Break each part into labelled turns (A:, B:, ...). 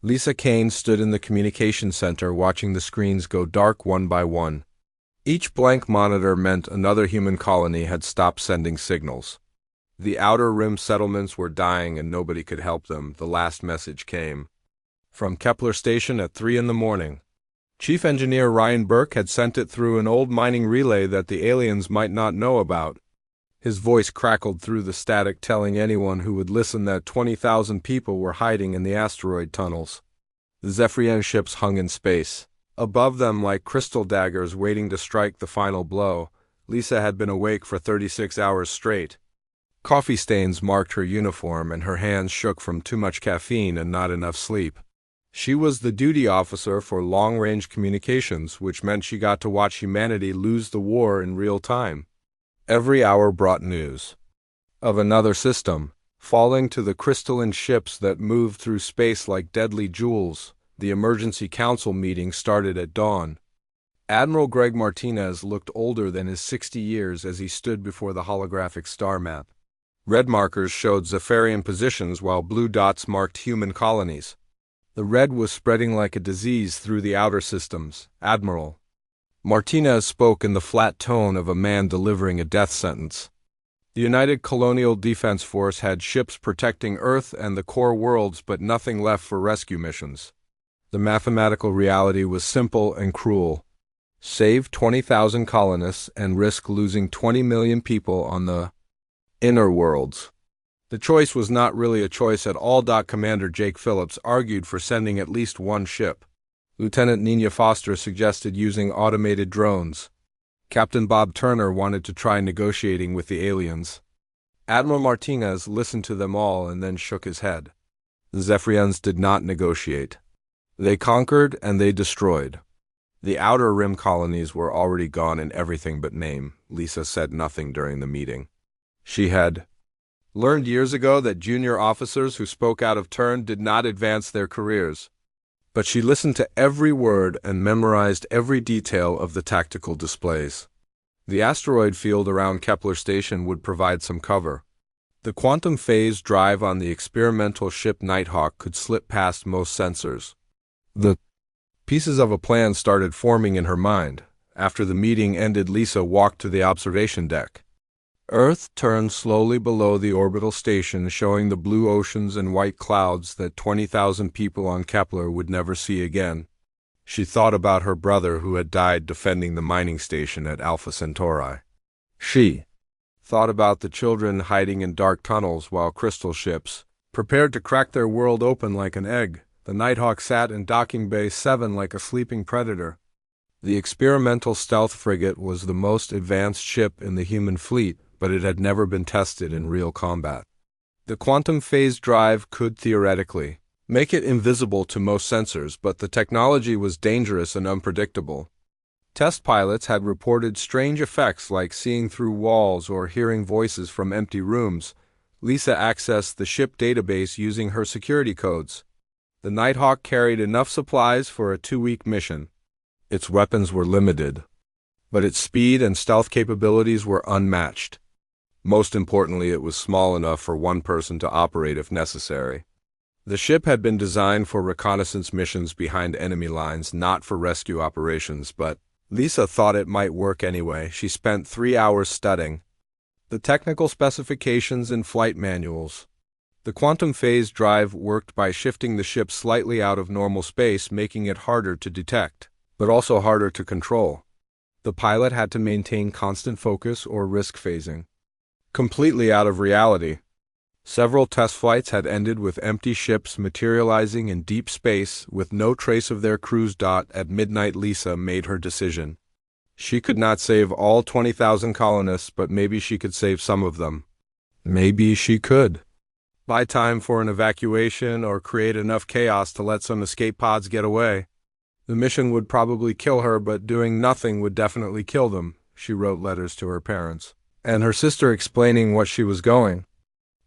A: Lisa Kane stood in the communication center watching the screens go dark one by one. Each blank monitor meant another human colony had stopped sending signals. The outer rim settlements were dying and nobody could help them, the last message came. From Kepler Station at 3 in the morning. Chief Engineer Ryan Burke had sent it through an old mining relay that the aliens might not know about. His voice crackled through the static, telling anyone who would listen that 20,000 people were hiding in the asteroid tunnels. The Zephyrian ships hung in space. Above them, like crystal daggers waiting to strike the final blow, Lisa had been awake for 36 hours straight. Coffee stains marked her uniform, and her hands shook from too much caffeine and not enough sleep. She was the duty officer for long-range communications, which meant she got to watch humanity lose the war in real time. Every hour brought news of another system falling to the crystalline ships that moved through space like deadly jewels. The emergency council meeting started at dawn. Admiral Greg Martinez looked older than his 60 years as he stood before the holographic star map. Red markers showed Zephyrian positions while blue dots marked human colonies. The red was spreading like a disease through the outer systems. Admiral Martinez spoke in the flat tone of a man delivering a death sentence. The United Colonial Defense Force had ships protecting Earth and the core worlds, but nothing left for rescue missions. The mathematical reality was simple and cruel. Save 20,000 colonists and risk losing 20 million people on the inner worlds. The choice was not really a choice at all. Commander Jake Phillips argued for sending at least one ship. Lieutenant Nina Foster suggested using automated drones. Captain Bob Turner wanted to try negotiating with the aliens. Admiral Martinez listened to them all and then shook his head. The Zephyrians did not negotiate. They conquered and they destroyed. The outer rim colonies were already gone in everything but name. Lisa said nothing during the meeting. She had learned years ago that junior officers who spoke out of turn did not advance their careers. But she listened to every word and memorized every detail of the tactical displays. The asteroid field around Kepler Station would provide some cover. The quantum phase drive on the experimental ship Nighthawk could slip past most sensors. The pieces of a plan started forming in her mind. After the meeting ended, Lisa walked to the observation deck. Earth turned slowly below the orbital station, showing the blue oceans and white clouds that 20,000 people on Kepler would never see again. She thought about her brother who had died defending the mining station at Alpha Centauri. She thought about the children hiding in dark tunnels while crystal ships prepared to crack their world open like an egg. The Nighthawk sat in Docking Bay 7 like a sleeping predator. The experimental stealth frigate was the most advanced ship in the human fleet, but it had never been tested in real combat. The quantum phase drive could theoretically make it invisible to most sensors, but the technology was dangerous and unpredictable. Test pilots had reported strange effects like seeing through walls or hearing voices from empty rooms. Lisa accessed the ship database using her security codes. The Nighthawk carried enough supplies for a 2-week mission. Its weapons were limited, but its speed and stealth capabilities were unmatched. Most importantly, it was small enough for one person to operate if necessary. The ship had been designed for reconnaissance missions behind enemy lines, not for rescue operations, but Lisa thought it might work anyway. She spent 3 hours studying the technical specifications and flight manuals. The quantum phase drive worked by shifting the ship slightly out of normal space, making it harder to detect, but also harder to control. The pilot had to maintain constant focus or risk phasing completely out of reality. Several test flights had ended with empty ships materializing in deep space with no trace of their crews. At midnight, Lisa made her decision. She could not save all 20,000 colonists, but maybe she could save some of them. Maybe she could buy time for an evacuation or create enough chaos to let some escape pods get away. The mission would probably kill her, but doing nothing would definitely kill them. She wrote letters to her parents and her sister explaining what she was going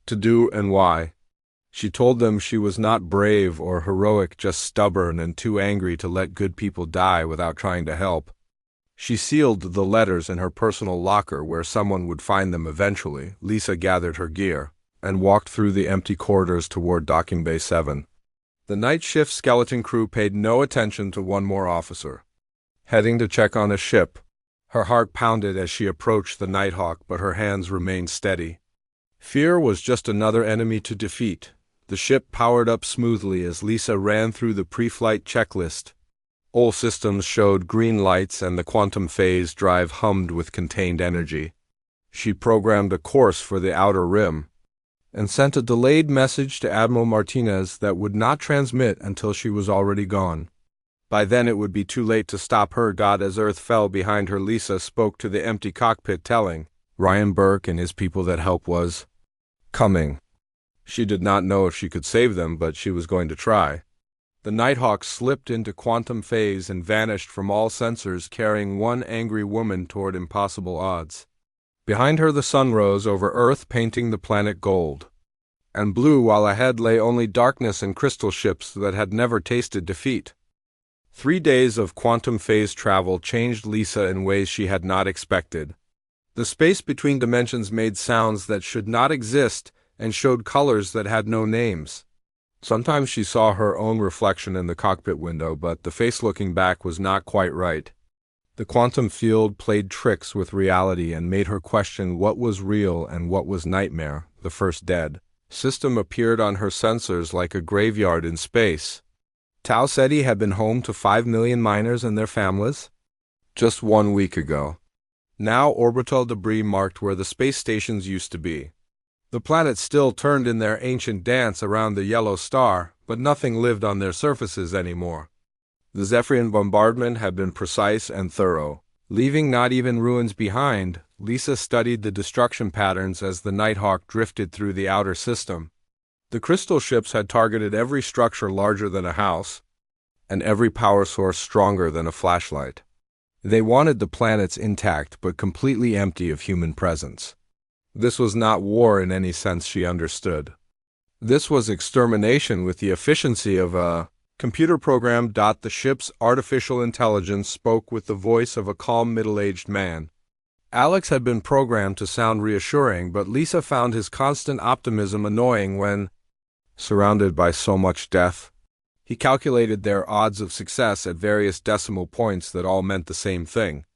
A: to do and why. She told them she was not brave or heroic, just stubborn and too angry to let good people die without trying to help. She sealed the letters in her personal locker where someone would find them eventually. Lisa gathered her gear and walked through the empty corridors toward Docking Bay 7. The night shift skeleton crew paid no attention to one more officer. Heading to check on a ship, her heart pounded as she approached the Nighthawk, but her hands remained steady. Fear was just another enemy to defeat. The ship powered up smoothly as Lisa ran through the pre-flight checklist. All systems showed green lights and the quantum phase drive hummed with contained energy. She programmed a course for the outer rim and sent a delayed message to Admiral Martinez that would not transmit until she was already gone. By then it would be too late to stop her. God, as Earth fell behind her, Lisa spoke to the empty cockpit, telling Ryan Burke and his people that help was coming. She did not know if she could save them, but she was going to try. The Nighthawk slipped into quantum phase and vanished from all sensors, carrying one angry woman toward impossible odds. Behind her the sun rose over Earth, painting the planet gold and blue, while ahead lay only darkness and crystal ships that had never tasted defeat. 3 days of quantum phase travel changed Lisa in ways she had not expected. The space between dimensions made sounds that should not exist and showed colors that had no names. Sometimes she saw her own reflection in the cockpit window, but the face looking back was not quite right. The quantum field played tricks with reality and made her question what was real and what was nightmare. The first dead system appeared on her sensors like a graveyard in space. Tau Ceti had been home to 5 million miners and their families just 1 week ago. Now orbital debris marked where the space stations used to be. The planets still turned in their ancient dance around the yellow star, but nothing lived on their surfaces anymore. The Zephyrian bombardment had been precise and thorough. Leaving not even ruins behind, Lisa studied the destruction patterns as the Nighthawk drifted through the outer system. The crystal ships had targeted every structure larger than a house, and every power source stronger than a flashlight. They wanted the planets intact but completely empty of human presence. This was not war in any sense she understood. This was extermination with the efficiency of a computer program. The ship's artificial intelligence spoke with the voice of a calm middle-aged man. Alex had been programmed to sound reassuring, but Lisa found his constant optimism annoying when surrounded by so much death. He calculated their odds of success at various decimal points that all meant the same thing.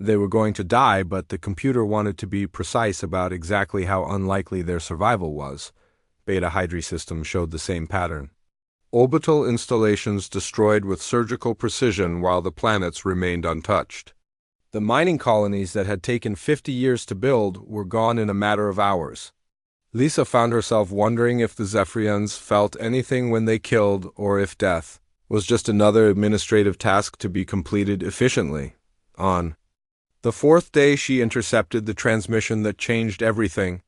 A: They were going to die, but the computer wanted to be precise about exactly how unlikely their survival was. Beta Hydri systems showed the same pattern. Orbital installations destroyed with surgical precision while the planets remained untouched. The mining colonies that had taken 50 years to build were gone in a matter of hours. Lisa found herself wondering if the Zephyrians felt anything when they killed, or if death was just another administrative task to be completed efficiently. On the 4th day, she intercepted the transmission that changed everything.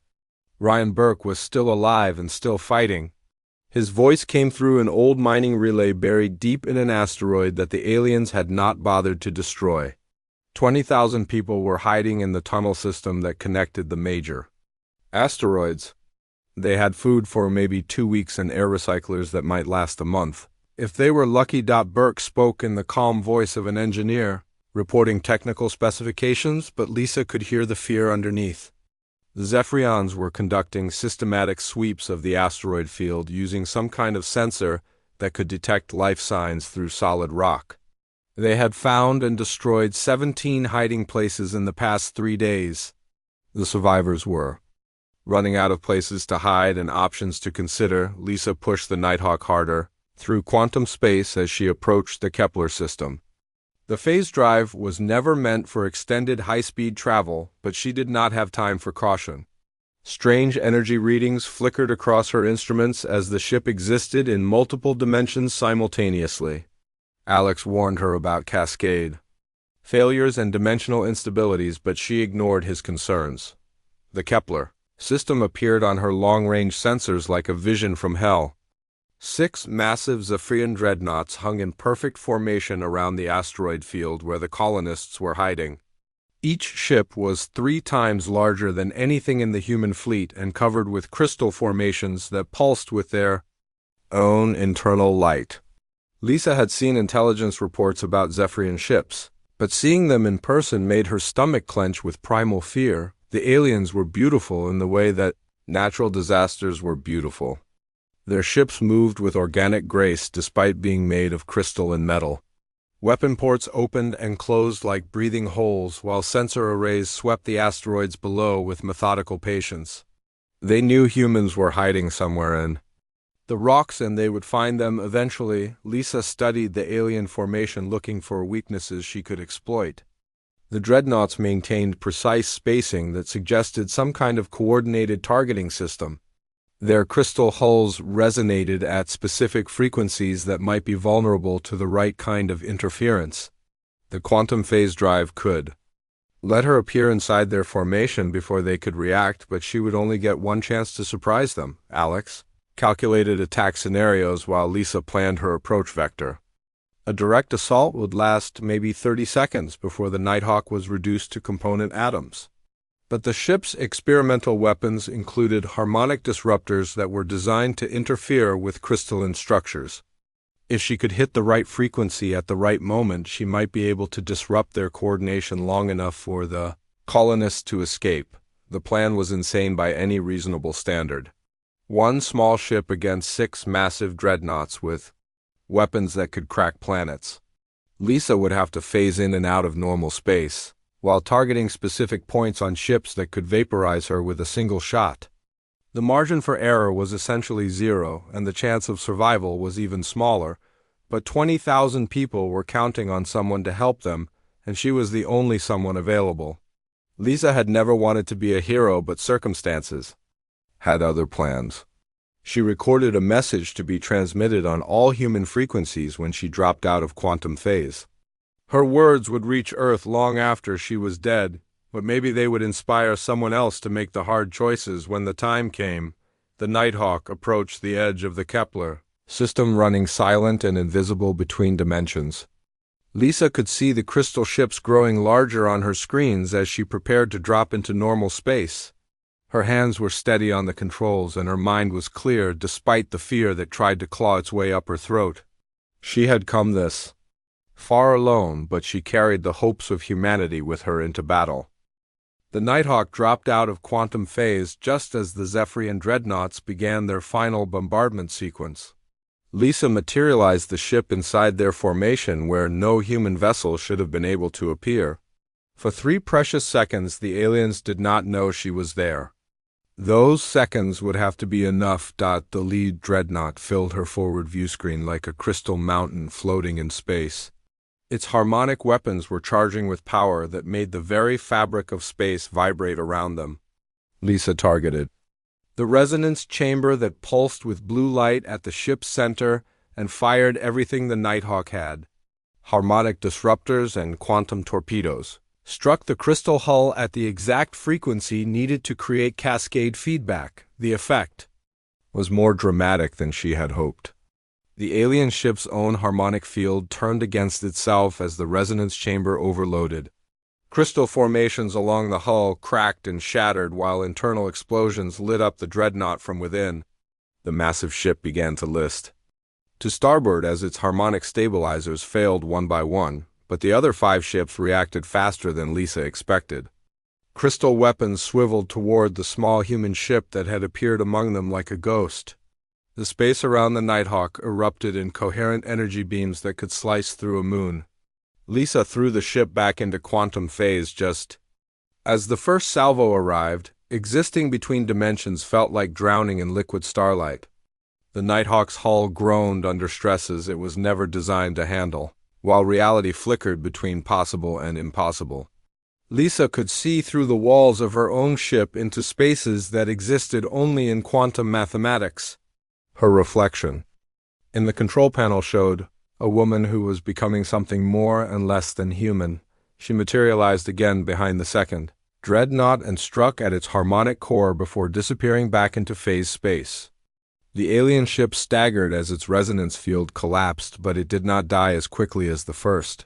A: Ryan Burke was still alive and still fighting. His voice came through an old mining relay buried deep in an asteroid that the aliens had not bothered to destroy. 20,000 people were hiding in the tunnel system that connected the major asteroids. They had food for maybe 2 weeks and air recyclers that might last a month. If they were lucky. Burke spoke in the calm voice of an engineer, reporting technical specifications, but Lisa could hear the fear underneath. The Zephyrians were conducting systematic sweeps of the asteroid field using some kind of sensor that could detect life signs through solid rock. They had found and destroyed 17 hiding places in the past 3 days. The survivors were running out of places to hide and options to consider. Lisa pushed the Nighthawk harder through quantum space as she approached the Kepler system. The phase drive was never meant for extended high-speed travel, but she did not have time for caution. Strange energy readings flickered across her instruments as the ship existed in multiple dimensions simultaneously. Alex warned her about cascade failures and dimensional instabilities, but she ignored his concerns. The Kepler system appeared on her long-range sensors like a vision from hell. 6 massive Zephyrian dreadnoughts hung in perfect formation around the asteroid field where the colonists were hiding. Each ship was 3 times larger than anything in the human fleet and covered with crystal formations that pulsed with their own internal light. Lisa had seen intelligence reports about Zephyrian ships, but seeing them in person made her stomach clench with primal fear. The aliens were beautiful in the way that natural disasters were beautiful. Their ships moved with organic grace despite being made of crystal and metal. Weapon ports opened and closed like breathing holes, while sensor arrays swept the asteroids below with methodical patience. They knew humans were hiding somewhere in the rocks, and they would find them eventually. Lisa studied the alien formation, looking for weaknesses she could exploit. The dreadnoughts maintained precise spacing that suggested some kind of coordinated targeting system. Their crystal hulls resonated at specific frequencies that might be vulnerable to the right kind of interference. The quantum phase drive could let her appear inside their formation before they could react, but she would only get one chance to surprise them. Alex calculated attack scenarios while Lisa planned her approach vector. A direct assault would last maybe 30 seconds before the Nighthawk was reduced to component atoms. But the ship's experimental weapons included harmonic disruptors that were designed to interfere with crystalline structures. If she could hit the right frequency at the right moment, she might be able to disrupt their coordination long enough for the colonists to escape. The plan was insane by any reasonable standard. One small ship against 6 massive dreadnoughts with weapons that could crack planets. Lisa would have to phase in and out of normal space, while targeting specific points on ships that could vaporize her with a single shot. The margin for error was essentially zero, and the chance of survival was even smaller, but 20,000 people were counting on someone to help them, and she was the only someone available. Lisa had never wanted to be a hero, but circumstances had other plans. She recorded a message to be transmitted on all human frequencies when she dropped out of quantum phase. Her words would reach Earth long after she was dead, but maybe they would inspire someone else to make the hard choices when the time came. The Nighthawk approached the edge of the Kepler system, running silent and invisible between dimensions. Lisa could see the crystal ships growing larger on her screens as she prepared to drop into normal space. Her hands were steady on the controls, and her mind was clear despite the fear that tried to claw its way up her throat. She had come this far alone, but she carried the hopes of humanity with her into battle. The Nighthawk dropped out of quantum phase just as the Zephyrian dreadnoughts began their final bombardment sequence. Lisa materialized the ship inside their formation where no human vessel should have been able to appear. For 3 precious seconds, the aliens did not know she was there. Those seconds would have to be enough. The lead dreadnought filled her forward view screen like a crystal mountain floating in space. Its harmonic weapons were charging with power that made the very fabric of space vibrate around them. Lisa targeted the resonance chamber that pulsed with blue light at the ship's center and fired everything the Nighthawk had. Harmonic disruptors and quantum torpedoes struck the crystal hull at the exact frequency needed to create cascade feedback. The effect was more dramatic than she had hoped. The alien ship's own harmonic field turned against itself as the resonance chamber overloaded. Crystal formations along the hull cracked and shattered while internal explosions lit up the dreadnought from within. The massive ship began to list to starboard as its harmonic stabilizers failed one by one, but the other 5 ships reacted faster than Lisa expected. Crystal weapons swiveled toward the small human ship that had appeared among them like a ghost. The space around the Nighthawk erupted in coherent energy beams that could slice through a moon. Lisa threw the ship back into quantum phase just as the first salvo arrived. Existing between dimensions felt like drowning in liquid starlight. The Nighthawk's hull groaned under stresses it was never designed to handle, while reality flickered between possible and impossible. Lisa could see through the walls of her own ship into spaces that existed only in quantum mathematics. Her reflection in the control panel showed a woman who was becoming something more and less than human. She materialized again behind the second dreadnought and struck at its harmonic core before disappearing back into phase space. The alien ship staggered as its resonance field collapsed, but it did not die as quickly as the first.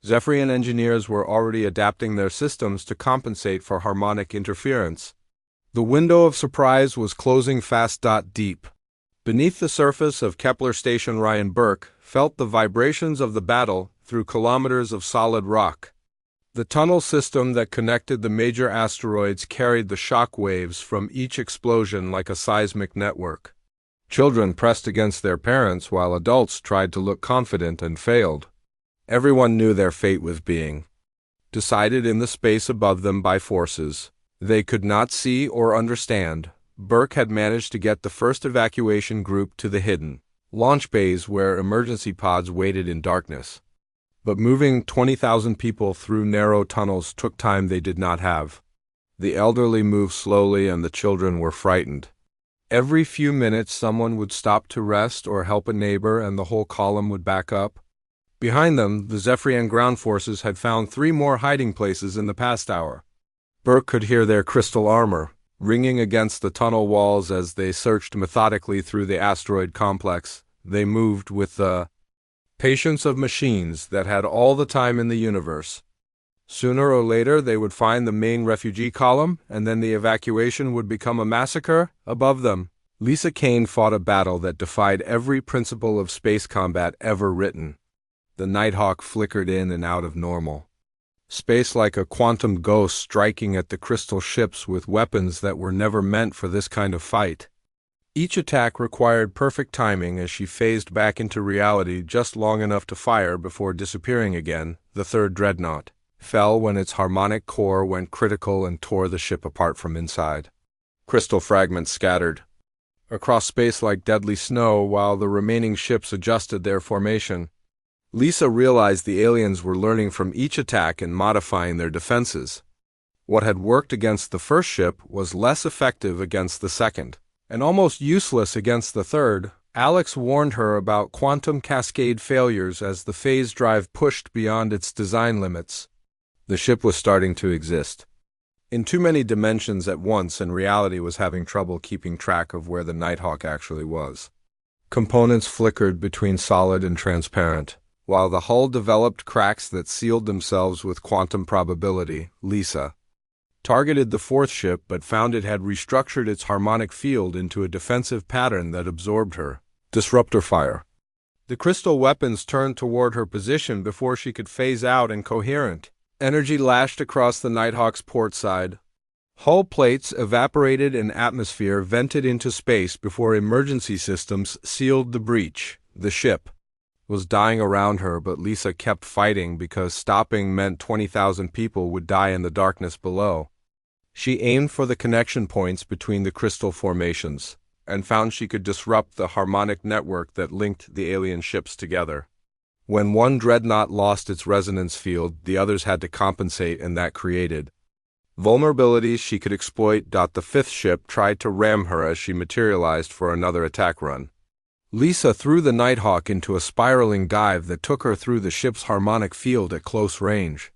A: Zephyrian engineers were already adapting their systems to compensate for harmonic interference. The window of surprise was closing fast. Deep beneath the surface of Kepler Station, Ryan Burke felt the vibrations of the battle through kilometers of solid rock. The tunnel system that connected the major asteroids carried the shock waves from each explosion like a seismic network. Children pressed against their parents while adults tried to look confident and failed. Everyone knew their fate was being decided in the space above them by forces they could not see or understand. Burke had managed to get the first evacuation group to the hidden launch bays where emergency pods waited in darkness. But moving 20,000 people through narrow tunnels took time they did not have. The elderly moved slowly and the children were frightened. Every few minutes someone would stop to rest or help a neighbor and the whole column would back up. Behind them, the Zephyrian ground forces had found 3 more hiding places in the past hour. Burke could hear their crystal armor ringing against the tunnel walls as they searched methodically through the asteroid complex. They moved with the patience of machines that had all the time in the universe. Sooner or later they would find the main refugee column, and then the evacuation would become a massacre above them. Lisa Kane fought a battle that defied every principle of space combat ever written. The Nighthawk flickered in and out of normal space like a quantum ghost striking at the crystal ships with weapons that were never meant for this kind of fight. Each attack required perfect timing as she phased back into reality just long enough to fire before disappearing again. The third dreadnought fell when its harmonic core went critical and tore the ship apart from inside. Crystal fragments scattered across space like deadly snow while the remaining ships adjusted their formation. Lisa realized the aliens were learning from each attack and modifying their defenses. What had worked against the first ship was less effective against the second, and almost useless against the third. Alex warned her about quantum cascade failures as the phase drive pushed beyond its design limits. The ship was starting to exist in too many dimensions at once, and reality was having trouble keeping track of where the Nighthawk actually was. Components flickered between solid and transparent, while the hull developed cracks that sealed themselves with quantum probability. Lisa targeted the fourth ship but found it had restructured its harmonic field into a defensive pattern that absorbed her. Disruptor fire. The crystal weapons turned toward her position before she could phase out, and coherent energy lashed across the Nighthawk's port side. Hull plates evaporated and atmosphere vented into space before emergency systems sealed the breach. The ship was dying around her, but Lisa kept fighting because stopping meant 20,000 people would die in the darkness below. She aimed for the connection points between the crystal formations and found she could disrupt the harmonic network that linked the alien ships together. When one dreadnought lost its resonance field, the others had to compensate, and that created vulnerabilities she could exploit. The fifth ship tried to ram her as she materialized for another attack run. Lisa threw the Nighthawk into a spiraling dive that took her through the ship's harmonic field at close range.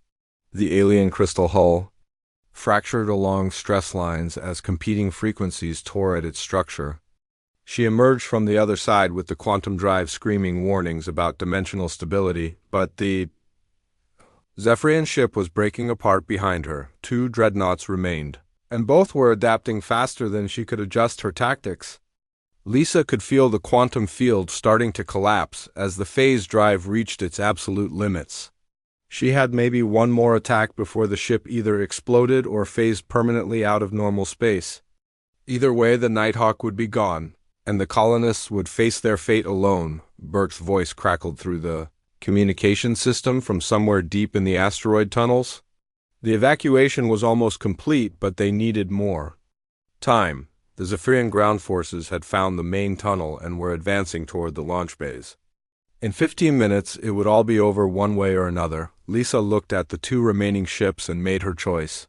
A: The alien crystal hull fractured along stress lines as competing frequencies tore at its structure. She emerged from the other side with the quantum drive screaming warnings about dimensional stability, but the Zephyrian ship was breaking apart behind her. 2 dreadnoughts remained, and both were adapting faster than she could adjust her tactics. Lisa could feel the quantum field starting to collapse as the phase drive reached its absolute limits. She had maybe one more attack before the ship either exploded or phased permanently out of normal space. Either way, the Nighthawk would be gone, and the colonists would face their fate alone. Burke's voice crackled through the communication system from somewhere deep in the asteroid tunnels. The evacuation was almost complete, but they needed more time. The Zephyrian ground forces had found the main tunnel and were advancing toward the launch bays. In 15 minutes, it would all be over one way or another. Lisa looked at the 2 remaining ships and made her choice.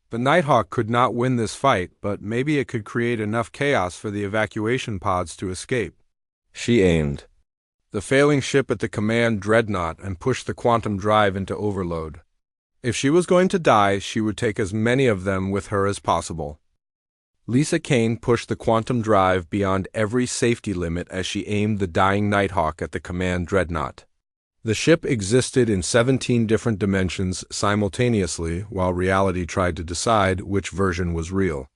A: The Nighthawk could not win this fight, but maybe it could create enough chaos for the evacuation pods to escape. She aimed the failing ship at the command dreadnought and pushed the quantum drive into overload. If she was going to die, she would take as many of them with her as possible. Lisa Kane pushed the quantum drive beyond every safety limit as she aimed the dying Nighthawk at the command dreadnought. The ship existed in 17 different dimensions simultaneously while reality tried to decide which version was real.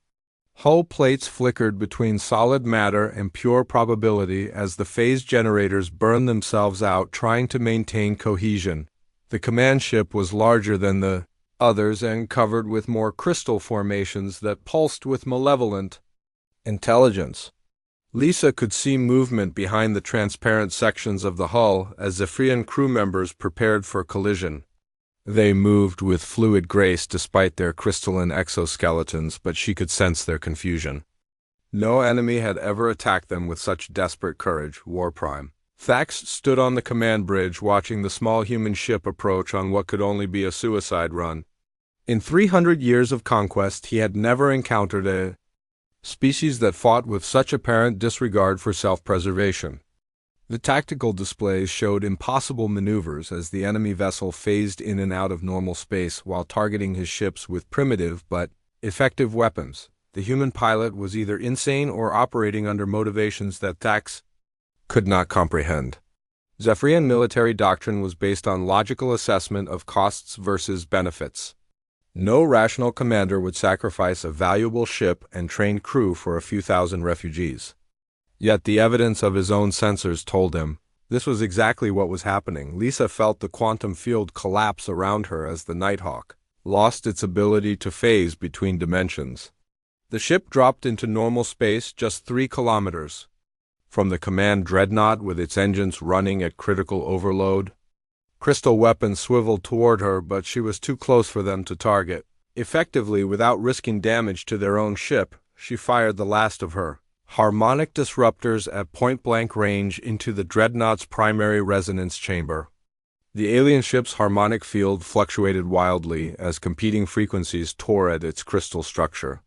A: Hull plates flickered between solid matter and pure probability as the phase generators burned themselves out trying to maintain cohesion. The command ship was larger than the others and covered with more crystal formations that pulsed with malevolent intelligence. Lisa could see movement behind the transparent sections of the hull as Zephyrian crew members prepared for collision. They moved with fluid grace despite their crystalline exoskeletons, but she could sense their confusion. No enemy had ever attacked them with such desperate courage. War Prime. Thax stood on the command bridge watching the small human ship approach on what could only be a suicide run. In 300 years of conquest, he had never encountered a species that fought with such apparent disregard for self-preservation. The tactical displays showed impossible maneuvers as the enemy vessel phased in and out of normal space while targeting his ships with primitive but effective weapons. The human pilot was either insane or operating under motivations that Thax could not comprehend. Zephyrian military doctrine was based on logical assessment of costs versus benefits. No rational commander would sacrifice a valuable ship and trained crew for a few thousand refugees. Yet the evidence of his own sensors told him this was exactly what was happening. Lisa felt the quantum field collapse around her as the Nighthawk lost its ability to phase between dimensions. The ship dropped into normal space just 3 kilometers from the command dreadnought with its engines running at critical overload. Crystal weapons swiveled toward her, but she was too close for them to target. Effectively, without risking damage to their own ship, she fired the last of her harmonic disruptors at point-blank range into the dreadnought's primary resonance chamber. The alien ship's harmonic field fluctuated wildly as competing frequencies tore at its crystal structure.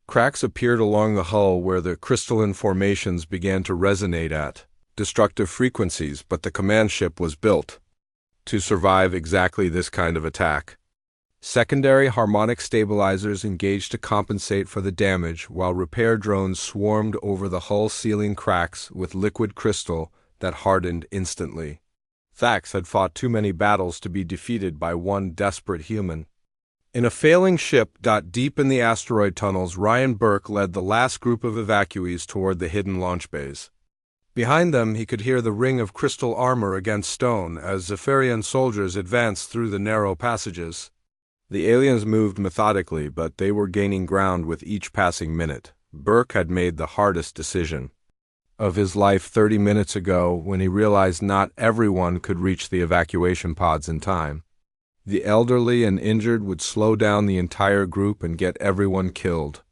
A: Cracks appeared along the hull where the crystalline formations began to resonate at destructive frequencies, but the command ship was built to survive exactly this kind of attack. Secondary harmonic stabilizers engaged to compensate for the damage, while repair drones swarmed over the hull ceiling cracks with liquid crystal that hardened instantly. Thax had fought too many battles to be defeated by one desperate human. In a failing ship deep in the asteroid tunnels, Ryan Burke led the last group of evacuees toward the hidden launch bays. Behind them, he could hear the ring of crystal armor against stone as Zephyrian soldiers advanced through the narrow passages. The aliens moved methodically, but they were gaining ground with each passing minute. Burke had made the hardest decision of his life 30 minutes ago when he realized not everyone could reach the evacuation pods in time. The elderly and injured would slow down the entire group and get everyone killed.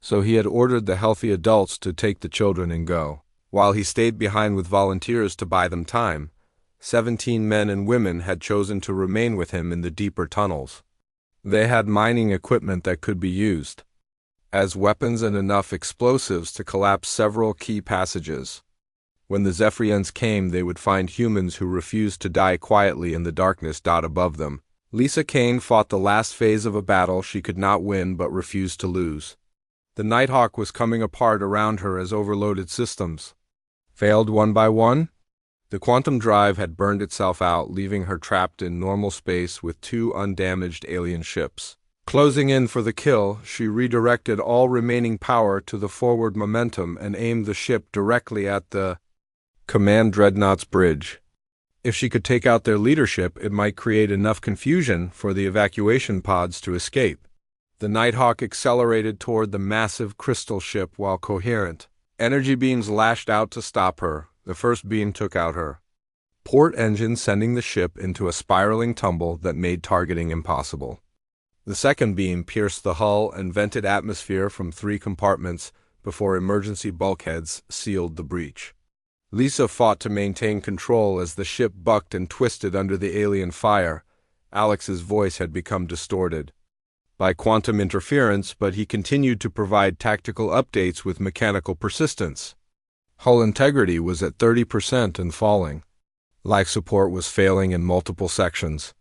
A: So he had ordered the healthy adults to take the children and go, while he stayed behind with volunteers to buy them time. 17 men and women had chosen to remain with him in the deeper tunnels. They had mining equipment that could be used as weapons and enough explosives to collapse several key passages. When the Zephyrians came, they would find humans who refused to die quietly in the darkness above them. Lisa Kane fought the last phase of a battle she could not win but refused to lose. The Nighthawk was coming apart around her as overloaded systems failed one by one. The quantum drive had burned itself out, leaving her trapped in normal space with 2 undamaged alien ships. Closing in for the kill, she redirected all remaining power to the forward momentum and aimed the ship directly at the command dreadnought's bridge. If she could take out their leadership, it might create enough confusion for the evacuation pods to escape. The Nighthawk accelerated toward the massive crystal ship while coherent. Energy beams lashed out to stop her. The first beam took out her port engine, sending the ship into a spiraling tumble that made targeting impossible. The second beam pierced the hull and vented atmosphere from 3 compartments before emergency bulkheads sealed the breach. Lisa fought to maintain control as the ship bucked and twisted under the alien fire. Alex's voice had become distorted by quantum interference, but he continued to provide tactical updates with mechanical persistence. Hull integrity was at 30% and falling. Life support was failing in multiple sections.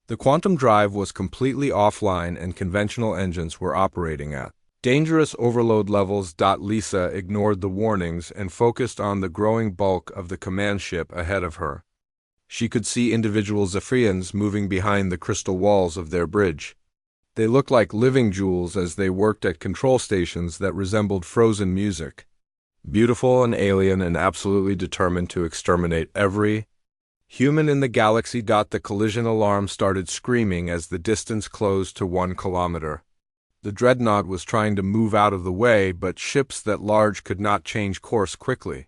A: The quantum drive was completely offline and conventional engines were operating at dangerous overload levels. Lisa ignored the warnings and focused on the growing bulk of the command ship ahead of her. She could see individual Zephyrians moving behind the crystal walls of their bridge. They looked like living jewels as they worked at control stations that resembled frozen music. Beautiful and alien and absolutely determined to exterminate every human in the galaxy. The collision alarm started screaming as the distance closed to 1 kilometer. The dreadnought was trying to move out of the way, but ships that large could not change course quickly.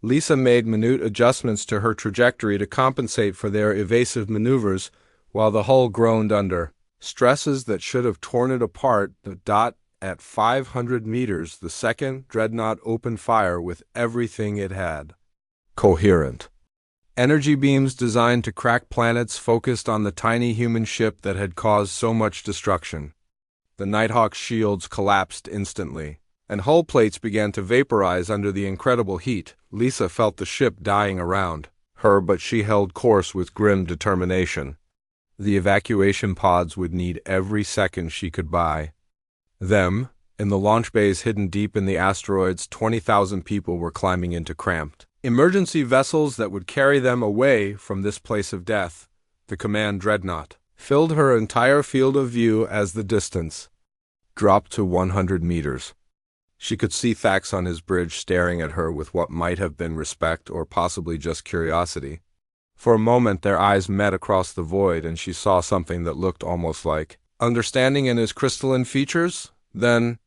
A: Lisa made minute adjustments to her trajectory to compensate for their evasive maneuvers, while the hull groaned under stresses that should have torn it apart. At 500 meters, the second dreadnought opened fire with everything it had. Coherent energy beams designed to crack planets focused on the tiny human ship that had caused so much destruction. The Nighthawk's shields collapsed instantly, and hull plates began to vaporize under the incredible heat. Lisa felt the ship dying around her, but she held course with grim determination. The evacuation pods would need every second she could buy. In the launch bays hidden deep in the asteroids, 20,000 people were climbing into cramped emergency vessels that would carry them away from this place of death. The command dreadnought filled her entire field of view as the distance dropped to 100 meters. She could see Thax on his bridge staring at her with what might have been respect or possibly just curiosity. For a moment their eyes met across the void, and she saw something that looked almost like understanding in his crystalline features. Then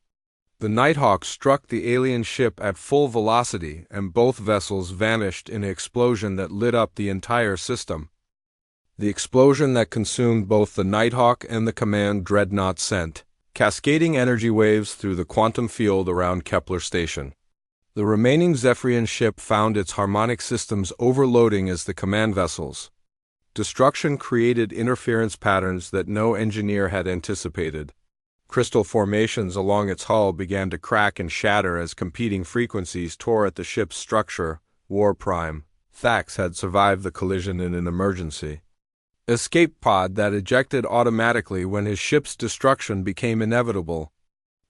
A: the Nighthawk struck the alien ship at full velocity, and both vessels vanished in an explosion that lit up the entire system. The explosion that consumed both the Nighthawk and the command dreadnought sent cascading energy waves through the quantum field around Kepler Station. The remaining Zephyrian ship found its harmonic systems overloading as the command vessels. Destruction created interference patterns that no engineer had anticipated. Crystal formations along its hull began to crack and shatter as competing frequencies tore at the ship's structure. War Prime Thax had survived the collision in an emergency escape pod that ejected automatically when his ship's destruction became inevitable.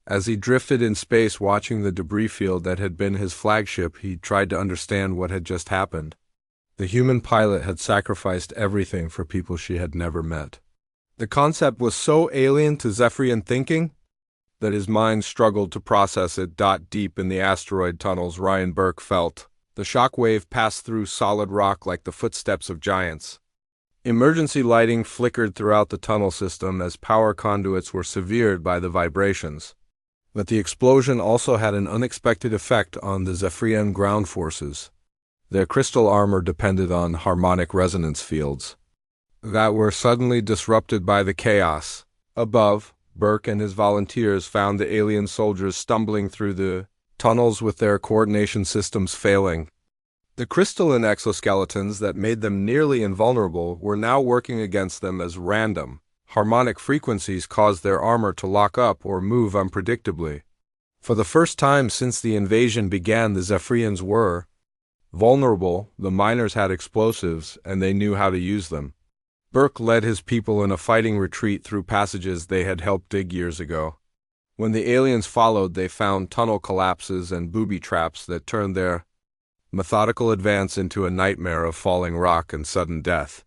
A: As he drifted in space watching the debris field that had been his flagship, he tried to understand what had just happened. The human pilot had sacrificed everything for people she had never met. The concept was so alien to Zephyrian thinking that his mind struggled to process it. Deep in the asteroid tunnels, Ryan Burke felt the shock wave pass through solid rock like the footsteps of giants. Emergency lighting flickered throughout the tunnel system as power conduits were severed by the vibrations. But the explosion also had an unexpected effect on the Zephyrian ground forces. Their crystal armor depended on harmonic resonance fields that were suddenly disrupted by the chaos. Above, Burke and his volunteers found the alien soldiers stumbling through the tunnels with their coordination systems failing. The crystalline exoskeletons that made them nearly invulnerable were now working against them as random harmonic frequencies caused their armor to lock up or move unpredictably. For the first time since the invasion began, the Zephyrians were vulnerable. The miners had explosives, and they knew how to use them. Burke led his people in a fighting retreat through passages they had helped dig years ago. When the aliens followed, they found tunnel collapses and booby traps that turned their methodical advance into a nightmare of falling rock and sudden death.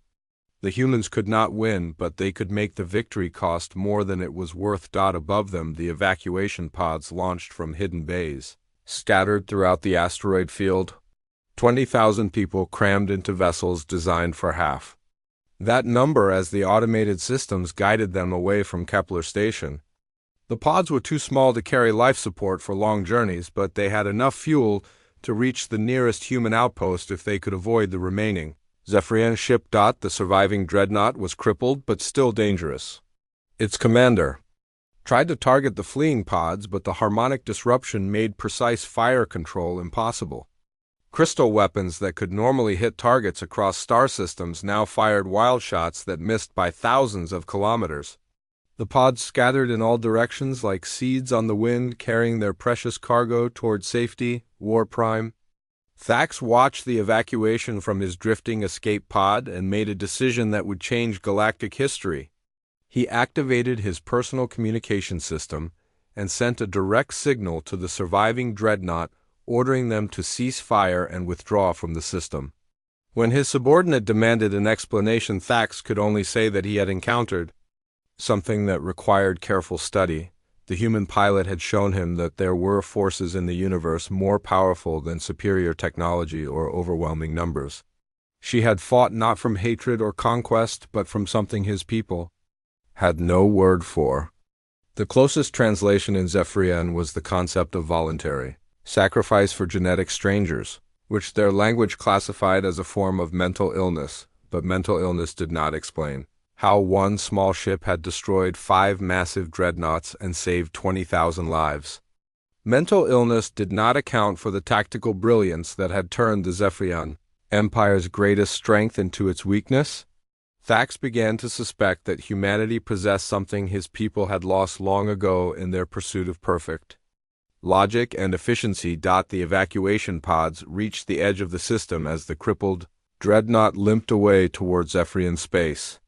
A: The humans could not win, but they could make the victory cost more than it was worth. Above them, the evacuation pods launched from hidden bays, scattered throughout the asteroid field. 20,000 people crammed into vessels designed for half that number as the automated systems guided them away from Kepler Station. The pods were too small to carry life support for long journeys, but they had enough fuel to reach the nearest human outpost if they could avoid the remaining Zephyrian ship. The surviving dreadnought was crippled but still dangerous. Its commander tried to target the fleeing pods, but the harmonic disruption made precise fire control impossible. Crystal weapons that could normally hit targets across star systems now fired wild shots that missed by thousands of kilometers. The pods scattered in all directions like seeds on the wind, carrying their precious cargo toward safety. War Prime Thax watched the evacuation from his drifting escape pod and made a decision that would change galactic history. He activated his personal communication system and sent a direct signal to the surviving dreadnought, ordering them to cease fire and withdraw from the system. When his subordinate demanded an explanation, Thax could only say that he had encountered something that required careful study. The human pilot had shown him that there were forces in the universe more powerful than superior technology or overwhelming numbers. She had fought not from hatred or conquest, but from something his people had no word for. The closest translation in Zephyrian was the concept of voluntary sacrifice for genetic strangers, which their language classified as a form of mental illness, but mental illness did not explain how one small ship had destroyed 5 massive dreadnoughts and saved 20,000 lives. Mental illness did not account for the tactical brilliance that had turned the Zephyrian Empire's greatest strength into its weakness. Thax began to suspect that humanity possessed something his people had lost long ago in their pursuit of perfect logic and efficiency. The evacuation pods reached the edge of the system as the crippled dreadnought limped away towards Zephyrian space.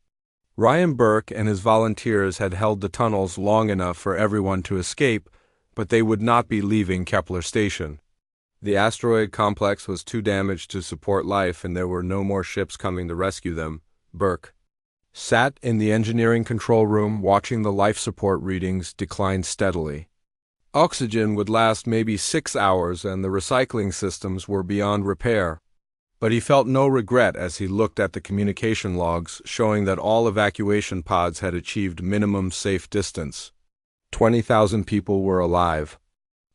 A: Ryan Burke and his volunteers had held the tunnels long enough for everyone to escape, but they would not be leaving Kepler Station. The asteroid complex was too damaged to support life, and there were no more ships coming to rescue them. Burke sat in the engineering control room watching the life support readings decline steadily. Oxygen would last maybe 6 hours, and the recycling systems were beyond repair. But he felt no regret as he looked at the communication logs showing that all evacuation pods had achieved minimum safe distance. 20,000 people were alive.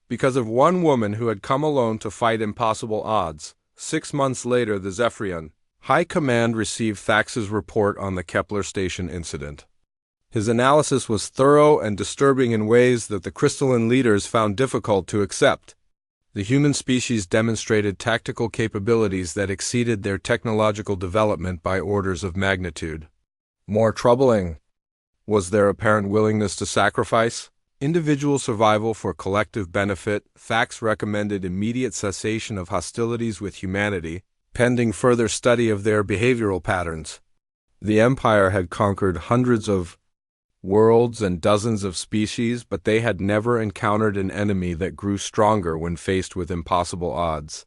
A: Because of one woman who had come alone to fight impossible odds, 6 months later the Zephyrian High Command received Thax's report on the Kepler Station incident. His analysis was thorough and disturbing in ways that the crystalline leaders found difficult to accept. The human species demonstrated tactical capabilities that exceeded their technological development by orders of magnitude. More troubling was their apparent willingness to sacrifice individual survival for collective benefit. Thax recommended immediate cessation of hostilities with humanity, pending further study of their behavioral patterns. The Empire had conquered hundreds of worlds and dozens of species, but they had never encountered an enemy that grew stronger when faced with impossible odds.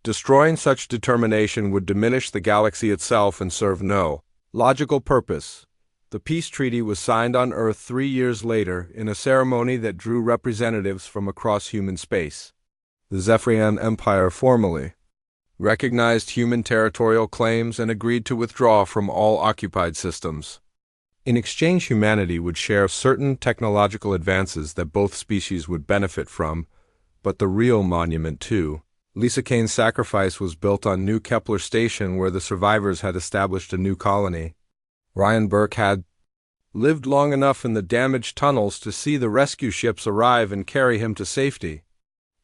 A: Destroying such determination would diminish the galaxy itself and serve no logical purpose. The peace treaty was signed on Earth 3 years later in a ceremony that drew representatives from across human space. The Zephyrian Empire formally recognized human territorial claims and agreed to withdraw from all occupied systems. In exchange, humanity would share certain technological advances that both species would benefit from, but the real monument to Lisa Kane's sacrifice was built on New Kepler Station, where the survivors had established a new colony. Ryan Burke had lived long enough in the damaged tunnels to see the rescue ships arrive and carry him to safety.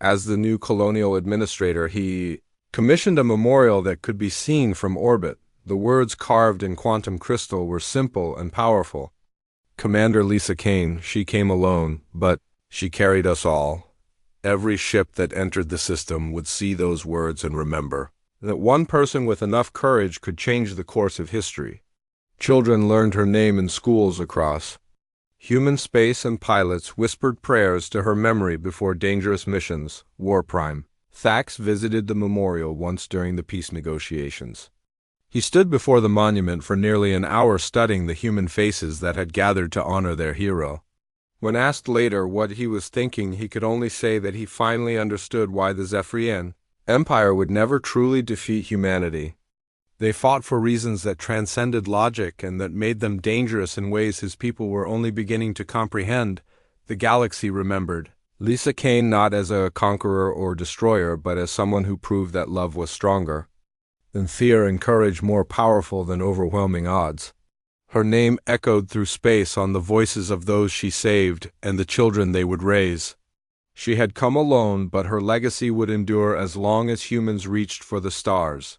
A: As the new colonial administrator, he commissioned a memorial that could be seen from orbit. The words carved in quantum crystal were simple and powerful. Commander Lisa Kane, she came alone, but she carried us all. Every ship that entered the system would see those words and remember that one person with enough courage could change the course of history. Children learned her name in schools across human space, and pilots whispered prayers to her memory before dangerous missions. War Prime Thax visited the memorial once during the peace negotiations. He stood before the monument for nearly an hour studying the human faces that had gathered to honor their hero. When asked later what he was thinking, he could only say that he finally understood why the Zephyrian Empire would never truly defeat humanity. They fought for reasons that transcended logic and that made them dangerous in ways his people were only beginning to comprehend. The galaxy remembered Lisa Kane not as a conqueror or destroyer, but as someone who proved that love was stronger than fear and courage more powerful than overwhelming odds. Her name echoed through space on the voices of those she saved and the children they would raise. She had come alone, but her legacy would endure as long as humans reached for the stars.